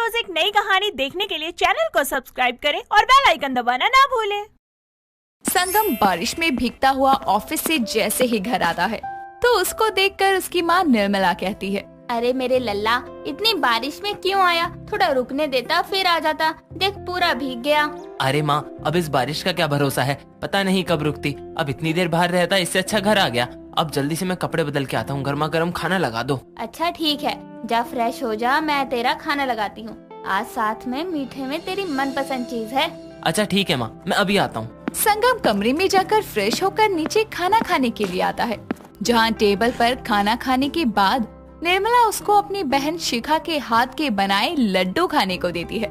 रोज एक नई कहानी देखने के लिए चैनल को सब्सक्राइब करें और बेल आइकन दबाना ना भूलें। संगम बारिश में भीगता हुआ ऑफिस से जैसे ही घर आता है तो उसको देखकर उसकी माँ निर्मला कहती है, अरे मेरे लल्ला, इतनी बारिश में क्यों आया? थोड़ा रुकने देता फिर आ जाता। देख पूरा भीग गया। अरे माँ, अब इस बारिश का क्या भरोसा है, पता नहीं कब रुकती। अब इतनी देर बाहर रहता, इससे अच्छा घर आ गया। अब जल्दी से मैं कपड़े बदल के आता हूँ, गर्मा गर्म खाना लगा दो। अच्छा ठीक है, जा फ्रेश हो जा, मैं तेरा खाना लगाती हूँ। आज साथ में मीठे में तेरी मनपसंद चीज है। अच्छा ठीक है माँ, मैं अभी आता हूँ। संगम कमरे में जाकर फ्रेश होकर नीचे खाना खाने के लिए आता है, जहाँ टेबल पर खाना खाने के बाद निर्मला उसको अपनी बहन शिखा के हाथ के बनाए लड्डू खाने को देती है,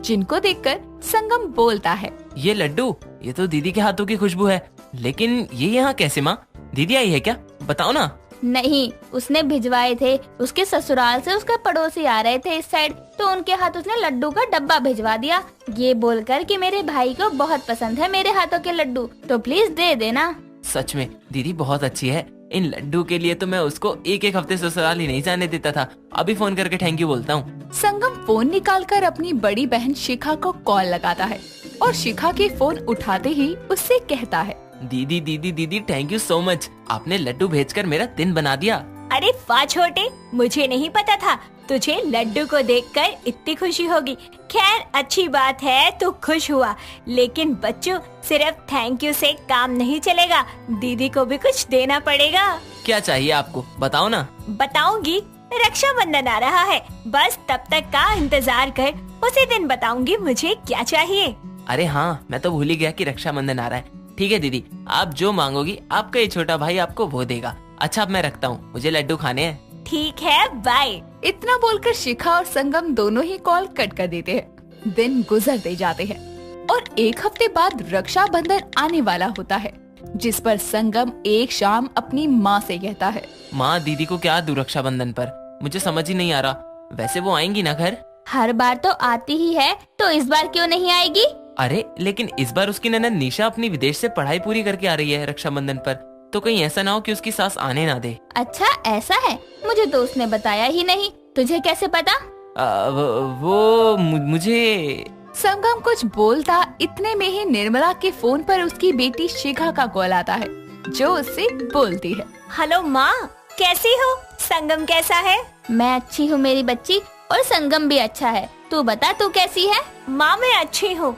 जिनको देखकर संगम बोलता है, ये लड्डू, ये तो दीदी के हाथों की खुशबू है। लेकिन ये यहाँ कैसे माँ? दीदी आई है क्या? बताओ ना। नहीं, उसने भिजवाए थे। उसके ससुराल से उसके पड़ोसी आ रहे थे इस साइड, तो उनके हाथ उसने लड्डू का डब्बा भिजवा दिया, ये बोलकर कि मेरे भाई को बहुत पसंद है मेरे हाथों के लड्डू, तो प्लीज दे देना। सच में दीदी बहुत अच्छी है। इन लड्डू के लिए तो मैं उसको एक हफ्ते ससुराल ही नहीं जाने देता था। अभी फोन करके थैंक यू बोलता हूँ। संगम फोन निकालकर अपनी बड़ी बहन शिखा को कॉल लगाता है और शिखा के फोन उठाते ही उससे कहता है, दीदी दीदी दीदी, थैंक यू सो मच, आपने लड्डू भेजकर मेरा दिन बना दिया। अरे वाह छोटे, मुझे नहीं पता था तुझे लड्डू को देखकर इतनी खुशी होगी। खैर अच्छी बात है तू खुश हुआ, लेकिन बच्चों सिर्फ थैंक यू से काम नहीं चलेगा, दीदी को भी कुछ देना पड़ेगा। क्या चाहिए आपको, बताओ ना। बताऊंगी, रक्षाबंधन आ रहा है, बस तब तक का इंतजार कर, उसी दिन बताऊंगी मुझे क्या चाहिए। अरे हाँ, मैं तो भूल ही गया कि रक्षाबंधन आ रहा है। ठीक है दीदी, आप जो मांगोगी आपका ये छोटा भाई आपको वो देगा। अच्छा अब मैं रखता हूँ, मुझे लड्डू खाने हैं। ठीक है, बाय। इतना बोलकर शिखा और संगम दोनों ही कॉल कट कर देते हैं। दिन गुजरते जाते हैं और एक हफ्ते बाद रक्षाबंधन आने वाला होता है, जिस पर संगम एक शाम अपनी माँ से कहता है, माँ दीदी को क्या दूं रक्षाबंधन पर, मुझे समझ ही नहीं आ रहा। वैसे वो आएंगी ना घर? हर बार तो आती ही है, तो इस बार क्यों नहीं आएगी? अरे लेकिन इस बार उसकी ननद निशा अपनी विदेश से पढ़ाई पूरी करके आ रही है रक्षाबंधन पर, तो कहीं ऐसा ना हो कि उसकी सास आने ना दे। अच्छा ऐसा है, मुझे तो उसने बताया ही नहीं। तुझे कैसे पता? मुझे। संगम कुछ बोलता इतने में ही निर्मला के फोन पर उसकी बेटी शिखा का कॉल आता है, जो उससे बोलती है, हेलो माँ, कैसी हो? संगम कैसा है? मैं अच्छी हूँ मेरी बच्ची, और संगम भी अच्छा है। तू बता तू कैसी है? माँ मैं अच्छी हूँ।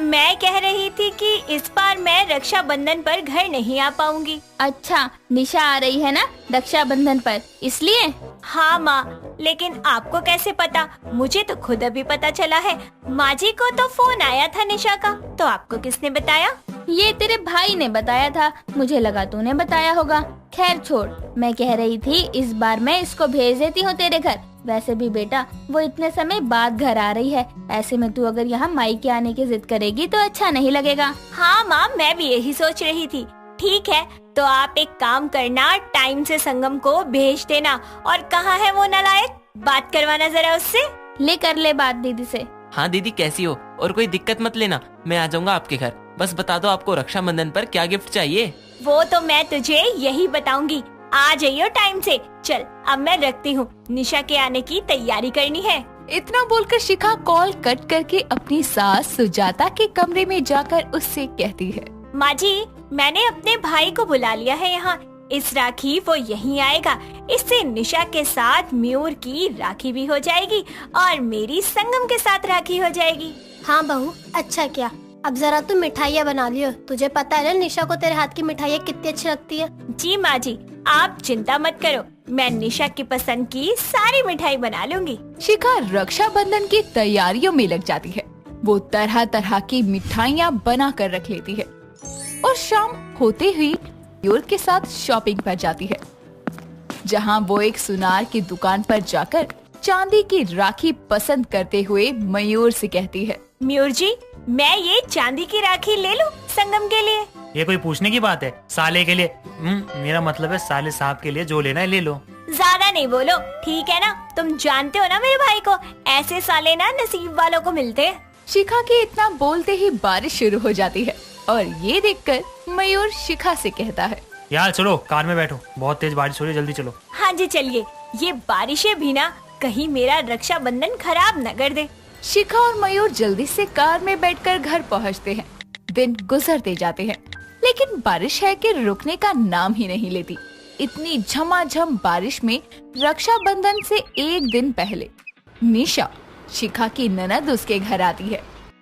मैं कह रही थी कि इस बार मैं रक्षाबंधन पर घर नहीं आ पाऊंगी। अच्छा, निशा आ रही है ना रक्षाबंधन पर, इसलिए? हाँ माँ, लेकिन आपको कैसे पता? मुझे तो खुद अभी पता चला है। माँ जी को तो फोन आया था निशा का, तो आपको किसने बताया? ये तेरे भाई ने बताया था, मुझे लगा तूने बताया होगा। खैर छोड़, मैं कह रही थी इस बार मैं इसको भेज देती हूँ तेरे घर। वैसे भी बेटा वो इतने समय बाद घर आ रही है, ऐसे में तू अगर यहाँ मायके आने की जिद करेगी तो अच्छा नहीं लगेगा। हाँ माँ, मैं भी यही सोच रही थी। ठीक है, तो आप एक काम करना, टाइम से संगम को भेज देना। और कहाँ है वो नालायक, बात करवाना जरा उससे। ले कर ले बात दीदी से। हाँ दीदी कैसी हो, और कोई दिक्कत मत लेना, मैं आ जाऊंगा आपके घर। बस बता दो आपको रक्षाबंधन पर क्या गिफ्ट चाहिए। वो तो मैं तुझे यही बताऊंगी, आ जाइयो टाइम से। चल अब मैं रखती हूँ, निशा के आने की तैयारी करनी है। इतना बोलकर शिखा कॉल कट करके अपनी सास सुजाता के कमरे में जाकर उससे कहती है, माँ जी मैंने अपने भाई को बुला लिया है यहाँ, इस राखी वो यहीं आएगा। इससे निशा के साथ मयूर की राखी भी हो जाएगी और मेरी संगम के साथ राखी हो जाएगी। हाँ बहू, अच्छा किया। अब जरा तू मिठाइयाँ बना लियो, तुझे पता है ना निशा को तेरे हाथ की मिठाइयाँ कितनी अच्छी लगती है। जी माँ जी, आप चिंता मत करो, मैं निशा की पसंद की सारी मिठाई बना लूंगी। शिखा रक्षाबंधन की तैयारियों में लग जाती है। वो तरह तरह की मिठाइयाँ बना कर रख लेती है और शाम होते हुए मयूर के साथ शॉपिंग पर जाती है, जहाँ वो एक सुनार की दुकान पर जाकर चांदी की राखी पसंद करते हुए मयूर से कहती है, मयूर जी मैं ये चांदी की राखी ले लूं संगम के लिए? ये कोई पूछने की बात है? साले के लिए? मेरा मतलब है साले साहब के लिए, जो लेना है ले लो। ज्यादा नहीं बोलो, ठीक है ना? तुम जानते हो ना मेरे भाई को, ऐसे साले ना नसीब वालों को मिलते हैं। शिखा के इतना बोलते ही बारिश शुरू हो जाती है और ये देखकर मयूर शिखा से कहता है, यार चलो कार में बैठो, बहुत तेज बारिश हो रही है, जल्दी चलो। हाँ जी चलिए, ये बारिशें भी ना कहीं मेरा रक्षाबंधन खराब न कर दे। शिखा और मयूर जल्दी से कार में बैठकर घर पहुंचते हैं। दिन गुजरते जाते हैं, लेकिन बारिश है कि रुकने का नाम ही नहीं लेती। इतनी झमाझम बारिश में रक्षाबंधन से एक दिन पहले निशा, शिखा की ननद, उसके घर आती है,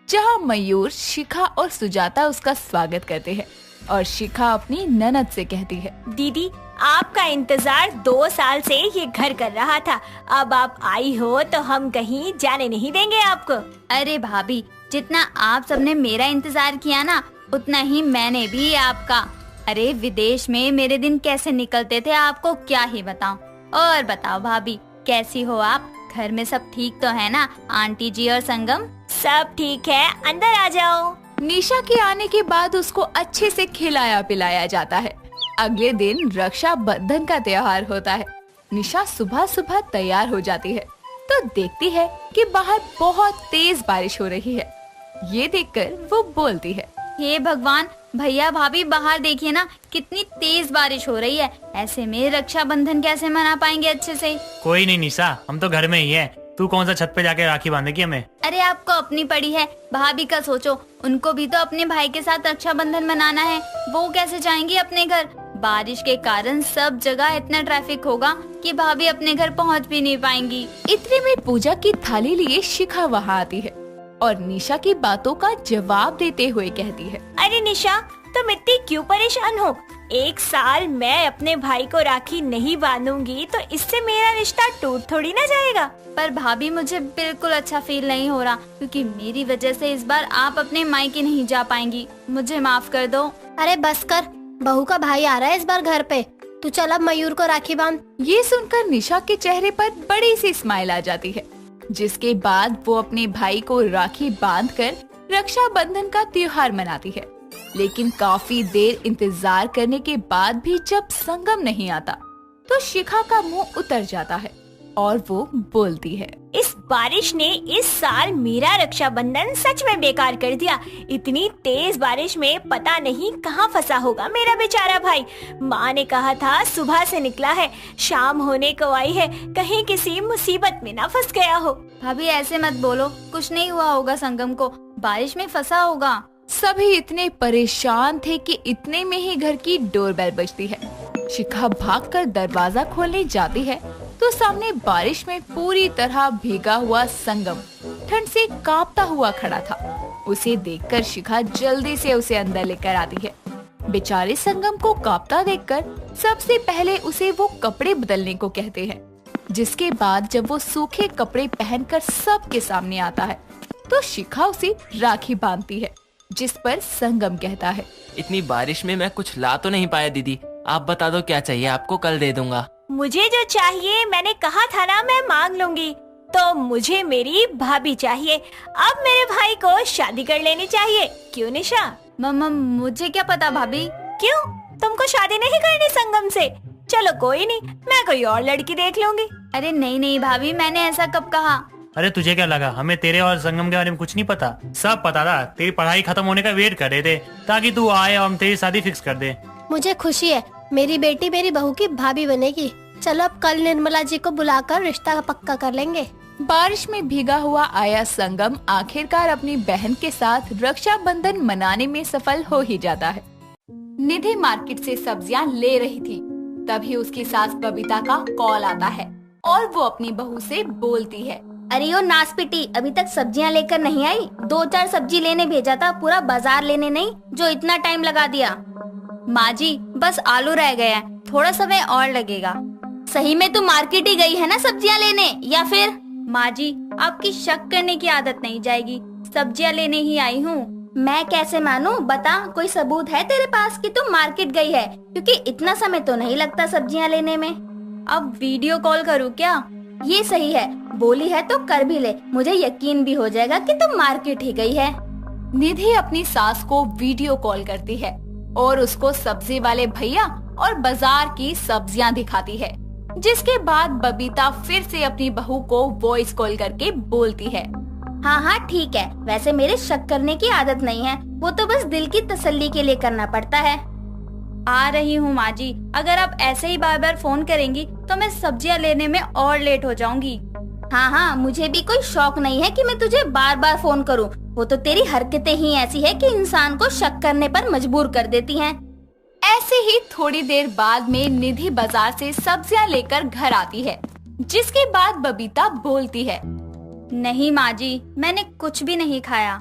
जहां मयूर, शिखा और सुजाता उसका स्वागत करते हैं। और शिखा अपनी ननद से कहती है, दीदी, आपका इंतजार 2 साल से ये घर कर रहा था। अब आप आई हो तो हम कहीं जाने नहीं देंगे आपको। अरे भाभी, जितना आप सबने मेरा इंतजार किया ना, उतना ही मैंने भी आपका। अरे विदेश में मेरे दिन कैसे निकलते थे आपको क्या ही बताऊं। और बताओ भाभी, कैसी हो आप? घर में सब ठीक तो है ना? आंटी जी और संगम सब ठीक है, अंदर आ जाओ। निशा के आने के बाद उसको अच्छे से खिलाया पिलाया जाता है। अगले दिन रक्षाबंधन का त्योहार होता है। निशा सुबह सुबह तैयार हो जाती है तो देखती है कि बाहर बहुत तेज बारिश हो रही है। ये देखकर वो बोलती है, हे भगवान, भैया भाभी बाहर देखिए ना, कितनी तेज बारिश हो रही है। ऐसे में रक्षाबंधन कैसे मना पाएंगे अच्छे से? कोई नहीं निशा, हम तो घर में ही है। तू कौन सा छत पे जाके राखी बांधेगी हमें? अरे आपको अपनी पड़ी है, भाभी का सोचो। उनको भी तो अपने भाई के साथ रक्षाबंधन मनाना है। वो कैसे जाएंगी अपने घर? बारिश के कारण सब जगह इतना ट्रैफिक होगा कि भाभी अपने घर पहुंच भी नहीं पाएंगी। इतने में पूजा की थाली लिए शिखा वहाँ आती है और निशा की बातों का जवाब देते हुए कहती है, अरे निशा, तुम इतनी क्यों परेशान हो? 1 साल मैं अपने भाई को राखी नहीं बांधूंगी तो इससे मेरा रिश्ता टूट थोड़ी ना जाएगा। पर भाभी, मुझे बिल्कुल अच्छा फील नहीं हो रहा, क्योंकि मेरी वजह से इस बार आप अपने मायके नहीं जा पाएंगी। मुझे माफ कर दो। अरे बस कर, बहू का भाई आ रहा है इस बार घर पे। तू चल अब मयूर को राखी बांध। ये सुनकर निशा के चेहरे पर बड़ी सी स्माइल आ जाती है, जिसके बाद वो अपने भाई को राखी बांधकर रक्षाबंधन का त्योहार मनाती है। लेकिन काफी देर इंतजार करने के बाद भी जब संगम नहीं आता तो शिखा का मुंह उतर जाता है और वो बोलती है, इस बारिश ने इस साल मेरा रक्षाबंधन सच में बेकार कर दिया। इतनी तेज बारिश में पता नहीं कहाँ फंसा होगा मेरा बेचारा भाई। माँ ने कहा था सुबह से निकला है, शाम होने को आई है, कहीं किसी मुसीबत में ना फंस गया हो। भाभी ऐसे मत बोलो, कुछ नहीं हुआ होगा संगम को, बारिश में फंसा होगा। सभी इतने परेशान थे कि इतने में ही घर की डोरबेल बजती है। शिखा भागकर दरवाजा खोलने जाती है तो सामने बारिश में पूरी तरह भीगा हुआ संगम ठंड से कांपता हुआ खड़ा था। उसे देखकर शिखा जल्दी से उसे अंदर लेकर आती है। बेचारे संगम को कांपता देखकर सबसे पहले उसे वो कपड़े बदलने को कहते हैं, जिसके बाद जब वो सूखे कपड़े पहनकर सबके सामने आता है तो शिखा उसे राखी बांधती है, जिस पर संगम कहता है, इतनी बारिश में मैं कुछ ला तो नहीं पाया दीदी, आप बता दो क्या चाहिए, आपको कल दे दूंगा। मुझे जो चाहिए मैंने कहा था ना, मैं मांग लूंगी। तो मुझे मेरी भाभी चाहिए। अब मेरे भाई को शादी कर लेनी चाहिए, क्यों निशा? मम्मा, मुझे क्या पता भाभी। क्यों, तुमको शादी नहीं करनी संगम से? चलो कोई नहीं, मैं कोई और लड़की देख लूंगी। अरे नहीं नहीं भाभी, मैंने ऐसा कब कहा? अरे तुझे क्या लगा हमें तेरे और संगम के बारे में कुछ नहीं पता? सब पता था। तेरी पढ़ाई खत्म होने का वेट कर रहे थे ताकि तू आए और हम तेरी शादी फिक्स कर दे। मुझे खुशी है, मेरी बेटी मेरी बहू की भाभी बनेगी। चलो अब कल निर्मला जी को बुलाकर रिश्ता पक्का कर लेंगे। बारिश में भीगा हुआ आया संगम आखिरकार अपनी बहन के साथ रक्षाबंधन मनाने में सफल हो ही जाता है। निधि मार्केट से सब्जियां ले रही थी, तभी उसकी सास बबीता का कॉल आता है और वो अपनी बहू से बोलती है, अरे ओ नासपिटी, अभी तक सब्जियां लेकर नहीं आई? 2-4 सब्जी लेने भेजा था, पूरा बाजार लेने नहीं, जो इतना टाइम लगा दिया। माँ जी, बस आलू रह गया है, थोड़ा समय और लगेगा। सही में तू मार्केट ही गई है ना सब्जियां लेने, या फिर? माँ जी, आपकी शक करने की आदत नहीं जाएगी, सब्जियां लेने ही आई हूँ। मैं कैसे मानूं? बता, कोई सबूत है तेरे पास कि तू मार्केट गई है? क्योंकि इतना समय तो नहीं लगता सब्जियां लेने में। अब वीडियो कॉल करूँ क्या? ये सही है, बोली है तो कर भी ले, मुझे यकीन भी हो जाएगा कि तुम मार्केट ही गई है। निधि अपनी सास को वीडियो कॉल करती है और उसको सब्जी वाले भैया और बाजार की सब्जियां दिखाती है, जिसके बाद बबीता फिर से अपनी बहू को वॉइस कॉल करके बोलती है, हाँ हाँ ठीक है, वैसे मेरे शक करने की आदत नहीं है, वो तो बस दिल की तसल्ली के लिए करना पड़ता है। आ रही हूँ माँ जी, अगर आप ऐसे ही बार बार फोन करेंगी तो मैं सब्जियाँ लेने में और लेट हो जाऊंगी। हाँ हाँ, मुझे भी कोई शौक नहीं है कि मैं तुझे बार बार फोन करूं। वो तो तेरी हरकतें ही ऐसी है कि इंसान को शक करने पर मजबूर कर देती हैं। ऐसे ही थोड़ी देर बाद में निधि बाजार से सब्जियां लेकर घर आती है, जिसके बाद बबीता बोलती है, नहीं माँ जी, मैंने कुछ भी नहीं खाया।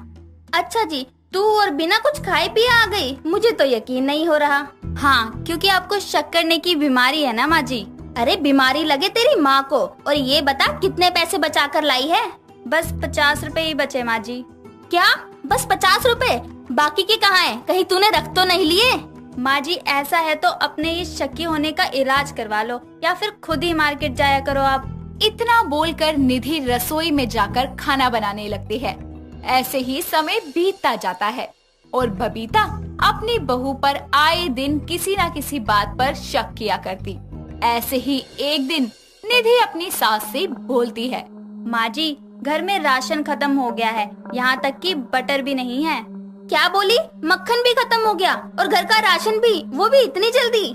अच्छा जी, तू और बिना कुछ खाए पिए आ गई? मुझे तो यकीन नहीं हो रहा। हाँ, क्योंकि आपको शक करने की बीमारी है ना माँ जी। अरे बीमारी लगे तेरी माँ को। और ये बता, कितने पैसे बचा कर लाई है? बस 50 रुपए ही बचे माँ जी। क्या, बस 50 रुपए? बाकी के कहाँ हैं? कहीं तूने रख तो नहीं लिए? माँ जी, ऐसा है तो अपने इस शक्की होने का इलाज करवा लो, या फिर खुद ही मार्केट जाया करो आप। इतना बोलकर निधि रसोई में जाकर खाना बनाने लगती है। ऐसे ही समय बीतता जाता है और बबीता अपनी बहू पर आए दिन किसी न किसी बात पर शक किया करती। ऐसे ही एक दिन निधि अपनी सास से बोलती है, माँ जी, घर में राशन खत्म हो गया है, यहाँ तक कि बटर भी नहीं है। क्या बोली? मक्खन भी खत्म हो गया और घर का राशन भी, वो भी इतनी जल्दी?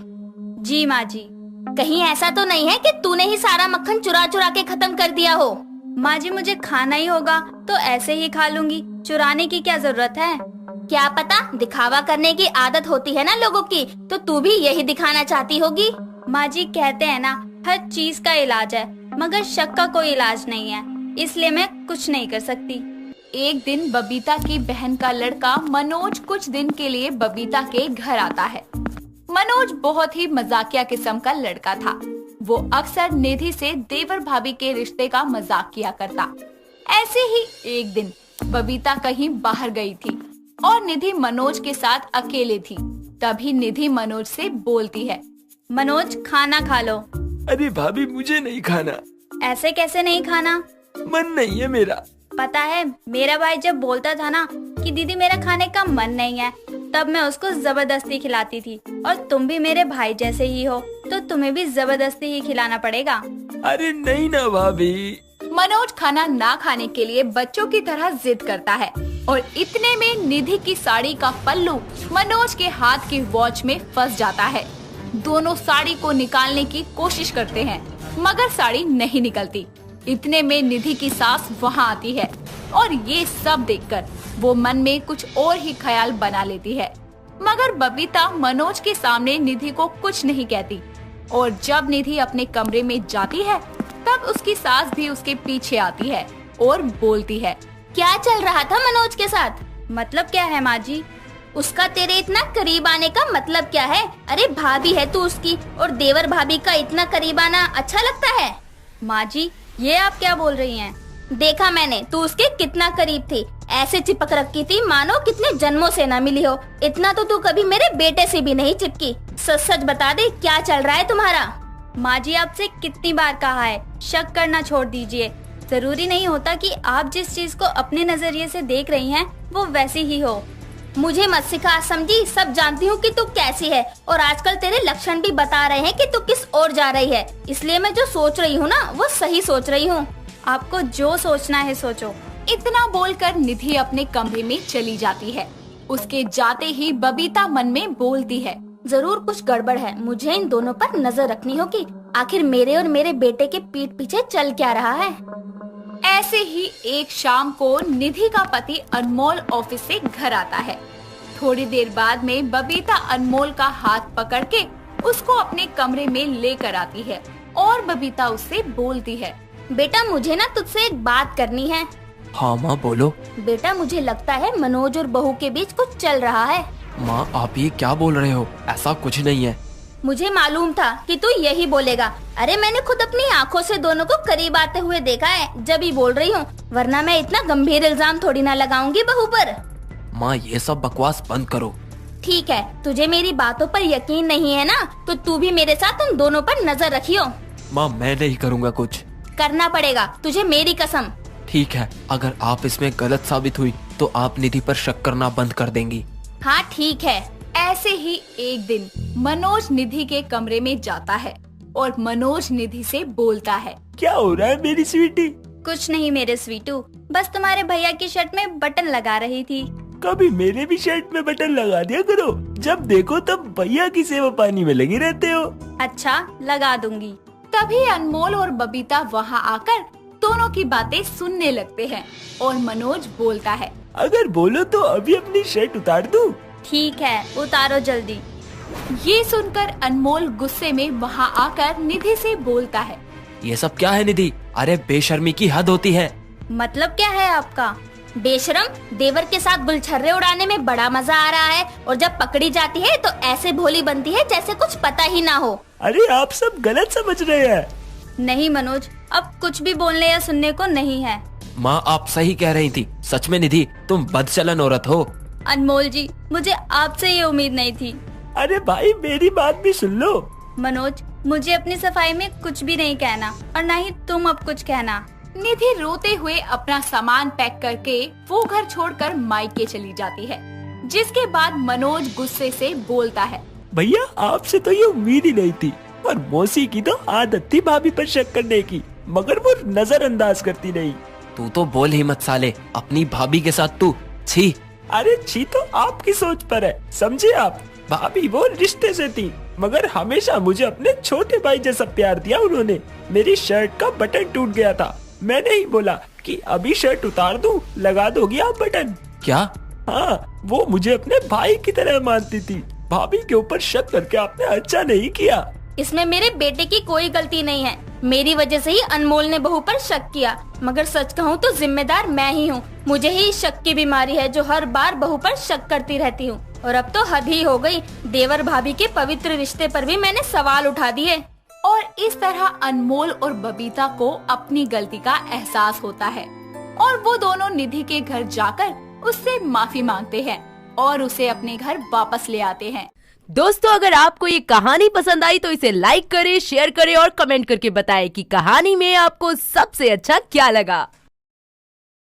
जी माँ जी। कहीं ऐसा तो नहीं है कि तूने ही सारा मक्खन चुरा चुरा के खत्म कर दिया हो? माँ जी, मुझे खाना ही होगा तो ऐसे ही खा लूंगी, चुराने की क्या जरूरत है? क्या पता, दिखावा करने की आदत होती है ना लोगों की, तो तू भी यही दिखाना चाहती होगी। माँ जी, कहते हैं ना, हर चीज का इलाज है, मगर शक का कोई इलाज नहीं है, इसलिए मैं कुछ नहीं कर सकती। एक दिन बबीता की बहन का लड़का मनोज कुछ दिन के लिए बबीता के घर आता है। मनोज बहुत ही मजाकिया किस्म का लड़का था। वो अक्सर निधि से देवर भाभी के रिश्ते का मजाक किया करता। ऐसे ही एक दिन बबीता कहीं बाहर गई थी और निधि मनोज के साथ अकेले थी। तभी निधि मनोज से बोलती है, मनोज, खाना खा लो। अरे भाभी, मुझे नहीं खाना। ऐसे कैसे नहीं खाना? मन नहीं है मेरा। पता है, मेरा भाई जब बोलता था ना कि दीदी मेरा खाने का मन नहीं है, तब मैं उसको जबरदस्ती खिलाती थी। और तुम भी मेरे भाई जैसे ही हो, तो तुम्हें भी जबरदस्ती ही खिलाना पड़ेगा। अरे नहीं ना भाभी। मनोज खाना ना खाने के लिए बच्चों की तरह जिद करता है और इतने में निधि की साड़ी का पल्लू मनोज के हाथ की वॉच में फंस जाता है। दोनों साड़ी को निकालने की कोशिश करते हैं, मगर साड़ी नहीं निकलती। इतने में निधि की सास वहाँ आती है और ये सब देखकर वो मन में कुछ और ही ख्याल बना लेती है। मगर बबीता मनोज के सामने निधि को कुछ नहीं कहती और जब निधि अपने कमरे में जाती है तब उसकी सास भी उसके पीछे आती है और बोलती है, क्या चल रहा था मनोज के साथ? मतलब क्या है माँ जी? उसका तेरे इतना करीब आने का मतलब क्या है? अरे भाभी है तू उसकी, और देवर भाभी का इतना करीब आना अच्छा लगता है? माँ जी, ये आप क्या बोल रही हैं? देखा मैंने, तू उसके कितना करीब थी, ऐसे चिपक रखी थी मानो कितने जन्मों से न मिली हो। इतना तो तू कभी मेरे बेटे से भी नहीं चिपकी। सच सच बता दे, क्या चल रहा है तुम्हारा? माँ जी, आपसे कितनी बार कहा है, शक करना छोड़ दीजिए। जरूरी नहीं होता कि आप जिस चीज को अपने नजरिए से देख रही हैं, वो वैसी ही हो। मुझे मत सिखा समझी, सब जानती हूँ कि तू कैसी है, और आजकल तेरे लक्षण भी बता रहे हैं कि तू किस ओर जा रही है। इसलिए मैं जो सोच रही हूँ ना, वो सही सोच रही हूँ। आपको जो सोचना है सोचो। इतना बोलकर निधि अपने कमरे में चली जाती है। उसके जाते ही बबीता मन में बोलती है, जरूर कुछ गड़बड़ है, मुझे इन दोनों पर नजर रखनी होगी। आखिर मेरे और मेरे बेटे के पीठ पीछे चल क्या रहा है? ऐसे ही एक शाम को निधि का पति अनमोल ऑफिस से घर आता है। थोड़ी देर बाद में बबीता अनमोल का हाथ पकड़ के उसको अपने कमरे में लेकर आती है और बबीता उससे बोलती है, बेटा मुझे ना तुझसे एक बात करनी है। हाँ माँ बोलो। बेटा मुझे लगता है मनोज और बहू के बीच कुछ चल रहा है। माँ आप ये क्या बोल रहे हो? ऐसा कुछ नहीं है। मुझे मालूम था कि तू यही बोलेगा। अरे मैंने खुद अपनी आंखों से दोनों को करीब आते हुए देखा है, जब ही बोल रही हूँ, वरना मैं इतना गंभीर इल्जाम थोड़ी ना लगाऊंगी बहू पर। माँ ये सब बकवास बंद करो। ठीक है, तुझे मेरी बातों पर यकीन नहीं है ना, तो तू भी मेरे साथ उन दोनों पर नजर रखियो। माँ मैं नहीं करूँगा कुछ। करना पड़ेगा तुझे, मेरी कसम। ठीक है, अगर आप इसमें गलत साबित हुई तो आप निधि पर शक करना बंद कर देंगी। हाँ ठीक है। ऐसे ही एक दिन मनोज निधि के कमरे में जाता है और मनोज निधि से बोलता है, क्या हो रहा है मेरी स्वीटी? कुछ नहीं मेरे स्वीटू, बस तुम्हारे भैया की शर्ट में बटन लगा रही थी। कभी मेरे भी शर्ट में बटन लगा दिया करो, जब देखो तब भैया की सेवा पानी में लगे रहते हो। अच्छा लगा दूंगी। तभी अनमोल और बबीता वहाँ आकर दोनों की बातें सुनने लगते हैं और मनोज बोलता है, अगर बोलो तो अभी अपनी शर्ट उतार दूं। ठीक है, उतारो जल्दी। ये सुनकर अनमोल गुस्से में वहाँ आकर निधि से बोलता है, ये सब क्या है निधि? अरे बेशर्मी की हद होती है। मतलब क्या है आपका? बेशरम, देवर के साथ गुलछर्रे उड़ाने में बड़ा मजा आ रहा है और जब पकड़ी जाती है तो ऐसे भोली बनती है जैसे कुछ पता ही ना हो। अरे आप सब गलत समझ रहे हैं। नहीं मनोज, अब कुछ भी बोलने या सुनने को नहीं है। माँ आप सही कह रही थी। सच में निधि तुम बदचलन औरत हो। अनमोल जी, मुझे आपसे ये उम्मीद नहीं थी। अरे भाई मेरी बात भी सुन लो। मनोज, मुझे अपनी सफाई में कुछ भी नहीं कहना और न ही तुम अब कुछ कहना। निधि रोते हुए अपना सामान पैक करके वो घर छोड़कर मायके चली जाती है। जिसके बाद मनोज गुस्से से बोलता है, भैया आपसे तो ये उम्मीद ही नहीं थी। और मौसी की तो आदत थी भाभी पर शक करने की, मगर वो नजरअंदाज करती नहीं। तू तो बोल ही मत साले, अपनी भाभी के साथ तू। छी। अरे छी तो आपकी सोच पर है, समझे आप। भाभी वो रिश्ते से थी, मगर हमेशा मुझे अपने छोटे भाई जैसा प्यार दिया उन्होंने। मेरी शर्ट का बटन टूट गया था, मैंने ही बोला कि अभी शर्ट उतार दूं, लगा दोगी आप बटन? क्या? हाँ, वो मुझे अपने भाई की तरह मानती थी। भाभी के ऊपर शक करके आपने अच्छा नहीं किया। इसमें मेरे बेटे की कोई गलती नहीं है। मेरी वजह से ही अनमोल ने बहू पर शक किया, मगर सच कहूँ तो जिम्मेदार मैं ही हूँ। मुझे ही शक की बीमारी है जो हर बार बहू पर शक करती रहती हूँ। और अब तो हद ही हो गई, देवर भाभी के पवित्र रिश्ते पर भी मैंने सवाल उठा दिए। और इस तरह अनमोल और बबीता को अपनी गलती का एहसास होता है और वो दोनों निधि के घर जाकर उससे माफी मांगते हैं और उसे अपने घर वापस ले आते हैं। दोस्तों, अगर आपको ये कहानी पसंद आई तो इसे लाइक करें, शेयर करें और कमेंट करके बताएं कि कहानी में आपको सबसे अच्छा क्या लगा।